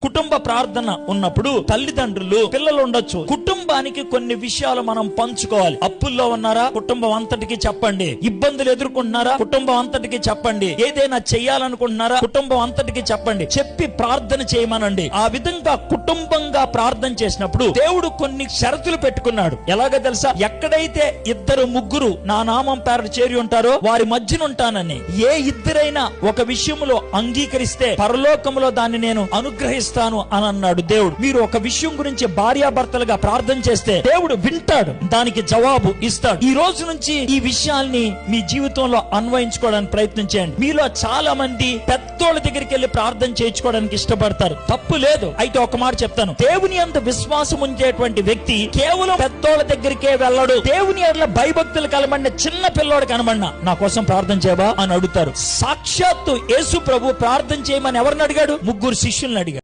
కుటుంబ ప్రార్థన ఉన్నప్పుడు తల్లిదండ్రులు పిల్లలు ఉండొచ్చు. కుటుంబానికి కొన్ని విషయాలు మనం పంచుకోవాలి. అప్పుల్లో ఉన్నారా? కుటుంబం అంతటికి చెప్పండి. ఇబ్బందులు ఎదుర్కొంటున్నారా? కుటుంబం అంతటికి చెప్పండి. ఏదైనా చెయ్యాలనుకుంటున్నారా? కుటుంబం అంతటికి చెప్పండి. చెప్పి ప్రార్థన చేయమనండి. ఆ విధంగా కుటుంబంగా ప్రార్థన చేసినప్పుడు దేవుడు కొన్ని షరతులు పెట్టుకున్నాడు. ఎలాగో తెలుసా? ఎక్కడైతే ఇద్దరు ముగ్గురు నా నామం పేర చేరి ఉంటారో వారి మధ్యన ఉంటానని. ఏ ఇద్దరైనా ఒక విషయంలో అంగీకరిస్తే పరలోకంలో దాన్ని నేను అనుగ్రహిస్తాను అని అన్నాడు దేవుడు. మీరు ఒక విషయం గురించి భార్యాభర్తలుగా ప్రార్థన చేస్తే దేవుడు వింటాడు, దానికి జవాబు ఇస్తాడు. ఈ రోజు నుంచి ఈ విషయాల్ని మీ జీవితంలో అన్వయించుకోవడానికి ప్రయత్నం చేయండి. మీలో చాలా మంది పెద్దోళ్ళ దగ్గరికి వెళ్ళి ప్రార్థన చేయించుకోవడానికి ఇష్టపడతారు. తప్పు లేదు. అయితే ఒక మాట చెప్తాను, దేవుని యందు విశ్వాసం ఉంచేటువంటి వ్యక్తి కేవలం పెద్దోళ్ళ దగ్గరికే వెళ్ళడు. దేవుని ఎడల భయభక్తులు కలబడిన చిన్న పిల్లోడు కనబడినా నా కోసం ప్రార్థన చేయవా అని అడుగుతారు. సాక్షాత్తు యేసు ప్రభు ప్రార్థన చేయమని ఎవరిని అడిగాడు? ముగ్గురు శిష్యుల్ని అడిగాడు.